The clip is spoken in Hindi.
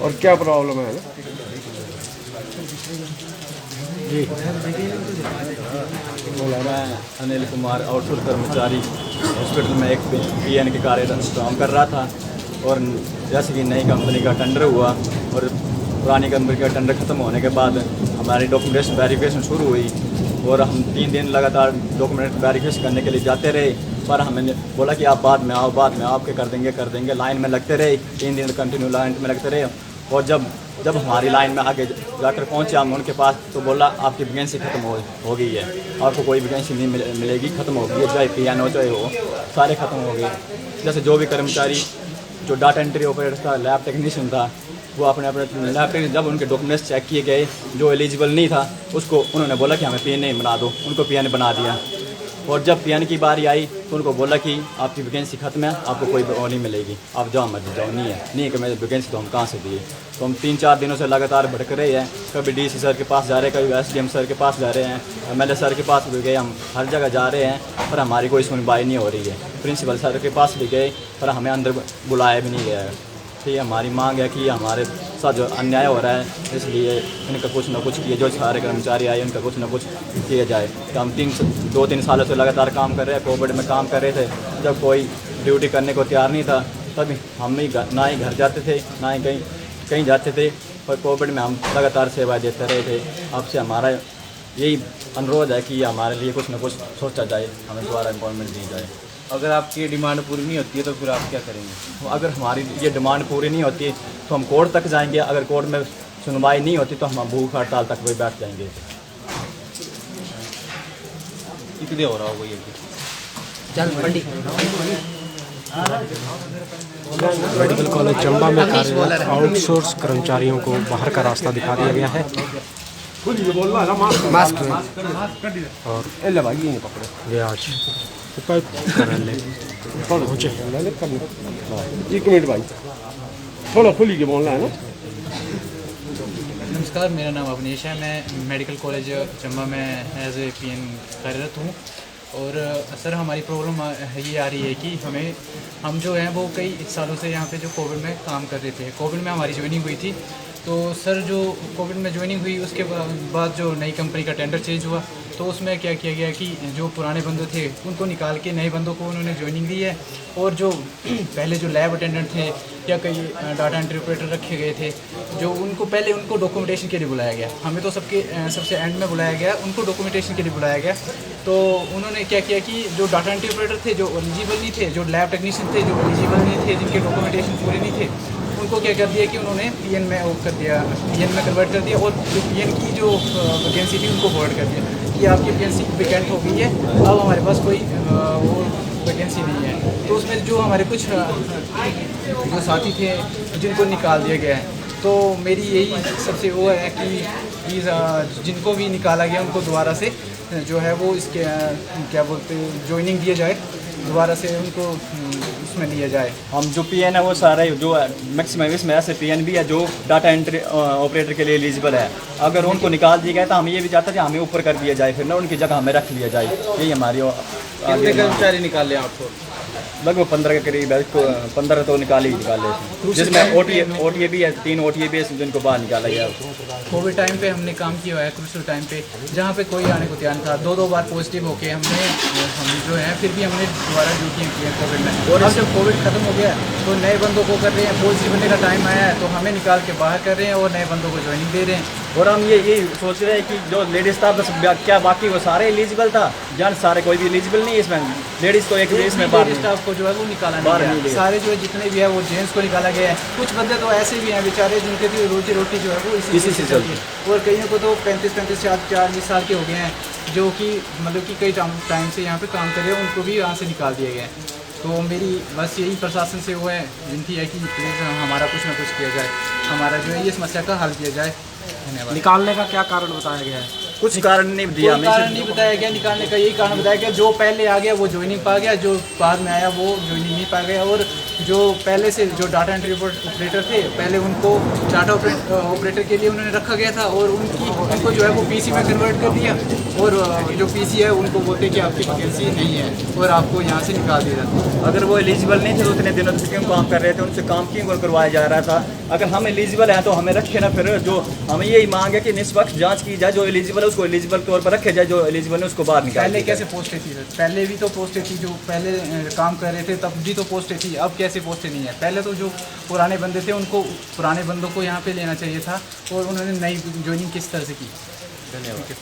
और क्या प्रॉब्लम है? जी मैं अनिल कुमार आउटसोर्स कर्मचारी हॉस्पिटल में एक PN के कार्य काम कर रहा था। और जैसे कि नई कंपनी का टेंडर हुआ और पुरानी कंपनी का टेंडर ख़त्म होने के बाद हमारी डॉक्यूमेंटेशन वेरिफिकेशन शुरू हुई और हम 3 दिन लगातार डॉक्यूमेंट वेरिफिकेशन करने के लिए जाते रहे। पर हमें बोला कि आप बाद में आओ, बाद में आपके कर देंगे। लाइन में लगते रहे, 3 दिन कंटिन्यू लाइन में लगते रहे। और जब हमारी लाइन में आगे जाकर पहुंचे हम उनके पास, तो बोला आपकी वैकेंसी ख़त्म हो गई है, आपको कोई वैकेंसी नहीं मिलेगी, ख़त्म हो गई है, चाहे PN हो चाहे हो, सारे ख़त्म हो गए। जैसे जो भी कर्मचारी जो डाटा एंट्री ऑपरेटर था, लैब टेक्नीशियन था, वो अपने लैब टेक्नीशियन जब उनके डॉक्यूमेंट्स चेक किए गए, जो एलिजिबल नहीं था उसको उन्होंने बोला कि हमें PN बना दो, उनको PN बना दिया। और जब PN की बारी आई तो उनको बोला कि आपकी वैकेंसी ख़त्म है, आपको कोई वो नहीं मिलेगी, आप जाओ मर्जी जाओ। नहीं कि मेरी वैकेंसी तो हम कहाँ से दिए। तो हम 3-4 दिनों से लगातार भटक रहे हैं, कभी DC सर के पास जा रहे हैं, कभी SDM सर के पास जा रहे हैं, MLA सर के पास भी गए, हम हर जगह जा रहे हैं पर हमारी कोई सुनवाई नहीं हो रही है। प्रिंसिपल सर के पास भी गए पर हमें अंदर बुलाया भी नहीं गया है। ठीक है, हमारी मांग है कि हमारे साथ जो अन्याय हो रहा है, इसलिए इनका कुछ ना कुछ किए, जो सारे कर्मचारी आए उनका कुछ ना कुछ किया जाए। तो हम 2-3 सालों से लगातार काम कर रहे हैं, कोविड में काम कर रहे थे, जब कोई ड्यूटी करने को तैयार नहीं था तभी हम ही ना ही घर जाते थे ना ही कहीं जाते थे। पर कोविड में हम लगातार सेवाएं देते रहे थे। आपसे हमारा यही अनुरोध है कि हमारे लिए कुछ ना कुछ सोचा जाए, हमें दोबारा अपॉइंटमेंट दी जाए। अगर आपकी ये डिमांड पूरी नहीं होती है तो फिर आप क्या करेंगे? तो अगर हमारी ये डिमांड पूरी नहीं होती तो हम कोर्ट तक जाएंगे। अगर कोर्ट में सुनवाई नहीं होती तो हम भूख हड़ताल तक भी बैठ जाएंगे। कितने हो रहा होगा ये? चल पंडित मेडिकल कॉलेज चंबा में कार्यरत आउटसोर्स कर्मचारियों को बाहर का रास्ता दिखा दिया गया है मास्क और ये आज कार्यालय पहुँचे। 1 मिनट भाई, थोड़ा खुली के बोलना है ना। नमस्कार, मेरा नाम अवनीश है। मैं मेडिकल कॉलेज चंबा में एज ए PN कार्यरत हूँ। और सर हमारी प्रॉब्लम ये आ रही है कि हम जो हैं वो कई सालों से यहाँ पे जो कोविड में काम कर रहे थे। कोविड में हमारी ज्वाइनिंग हुई थी, तो सर जो कोविड में ज्वाइनिंग हुई उसके बाद जो नई कंपनी का टेंडर चेंज हुआ तो उसमें क्या किया गया कि जो पुराने बंदे थे उनको निकाल के नए बंदों को उन्होंने ज्वाइनिंग दी है। और जो पहले जो लैब अटेंडेंट थे या कई डाटा एंट्री ऑपरेटर रखे गए थे, जो उनको डॉक्यूमेंटेशन के लिए बुलाया गया। हमें तो सबसे एंड में बुलाया गया, उनको डॉक्यूमेंटेशन के लिए बुलाया गया। तो उन्होंने क्या किया कि जो डाटा एंट्री ऑपरेटर थे जो एलिजिबल नहीं थे, जो लैब टेक्नीशियन थे जो एलिजिबल नहीं थे, जिनके डॉक्यूमेंटेशन पूरे नहीं थे, उनको क्या कर दिया कि उन्होंने PN में वो कर दिया, PN में कन्वर्ट कर दिया। और जो PN की जो वैकेंसी थी उनको फॉरवर्ड कर दिया कि आपकी वैकेंसी वैकेंट हो गई है, अब हमारे पास कोई वो वैकेंसी नहीं है। तो उसमें जो हमारे कुछ जो साथी थे जिनको निकाल दिया गया है। तो मेरी यही सबसे वो है कि प्लीज़ जिनको भी निकाला गया उनको दोबारा से जो है वो इसके क्या बोलते ज्वाइनिंग दिया जाए, दोबारा से उनको उसमें लिया जाए। हम जो PN है वो सारे जो मैक्सिमम इसमें ऐसे PN भी है जो डाटा एंट्री ऑपरेटर के लिए एलिजिबल है। अगर उनको निकाल दिया गया तो हम ये भी चाहते हैं कि हमें ऊपर कर दिया जाए, फिर ना उनकी जगह हमें रख लिया जाए। यही हमारी कितने कर्मचारी निकाल लें आपको? लगभग 15 के करीब है, 15 तो निकाले, जिसमें OTA भी है, 3 OTA भी है जिनको बाहर निकाला गया। कोविड टाइम पे हमने काम किया है, क्रूशल टाइम पे जहाँ पे कोई आने को तैयार नहीं था। 2 बार पॉजिटिव होके हम जो है फिर भी हमने दोबारा ड्यूटियाँ की हैं कोविड में। और अब जब कोविड ख़त्म हो गया तो नए बंदों को कर रहे हैं, पॉजिटिव बनने का टाइम आया है तो हमें निकाल के बाहर कर रहे हैं और नए बंदों को ज्वाइनिंग दे रहे हैं। और हम ये सोच रहे हैं कि जो लेडीज़ था बस क्या बाकी वो सारे एलिजिबल था, जेंट्स सारे कोई भी एलिजिबल नहीं है इसमें। लेडीज़ को एक भी इसमें बाहर स्टाफ को जो है वो निकाला नहीं गया। सारे जो है जितने भी है वो जेंट्स को निकाला गया है। कुछ बंदे तो ऐसे भी हैं बेचारे जिनके भी रोजी रोटी जो है वो इसी से चलती है। और कईयों को तो 35 40 साल के हो गए हैं जो कि मतलब कि कई टाइम से यहाँ पे काम कर रहे हैं, उनको भी यहाँ से निकाल दिया गया है। तो मेरी बस यही प्रशासन से वो है विनती है कि प्लीज़ हमारा कुछ ना कुछ किया जाए, हमारा जो है ये समस्या का हल किया जाए। धन्यवाद। निकालने का क्या कारण बताया गया है? कुछ कारण नहीं दिया, कारण नहीं बताया गया। निकालने का यही कारण बताया गया, जो पहले आ गया वो ज्वाइनिंग पा गया, जो बाद में आया वो ज्वाइनिंग नहीं पा गया। और जो पहले से जो डाटा एंट्री ऑपरेटर थे, पहले उनको डाटा ऑपरेटर के लिए उन्होंने रखा गया था और उनको जो है वो पीसी में कन्वर्ट कर दिया, और जो पीसी है उनको बोलते कि आपकी वैकेंसी नहीं है और आपको यहाँ से निकाल दिया जाता। अगर वो एलिजिबल नहीं थे तो उतने दिनों से क्यों काम कर रहे थे, उनसे काम क्यों करवाया जा रहा था? अगर हम एलिजिबल हैं तो हमें रखे ना, फिर जो हमें यही मांग है कि निष्पक्ष जांच की जाए, जो एलिजिबल है उसको एलिजिबल तौर पर रखे जाए, जो एलिजिबल है उसको बाहर निकाल। पहले कैसे पोस्टें थी सर? पहले भी तो पोस्टें थी, जो पहले काम कर रहे थे तब भी तो पोस्टें थी, अब कैसे पोस्टें नहीं है? पहले तो जो पुराने बंदे थे उनको, पुराने बंदों को यहाँ पे लेना चाहिए था, और उन्होंने नई ज्वाइनिंग किस तरह से की? धन्यवाद।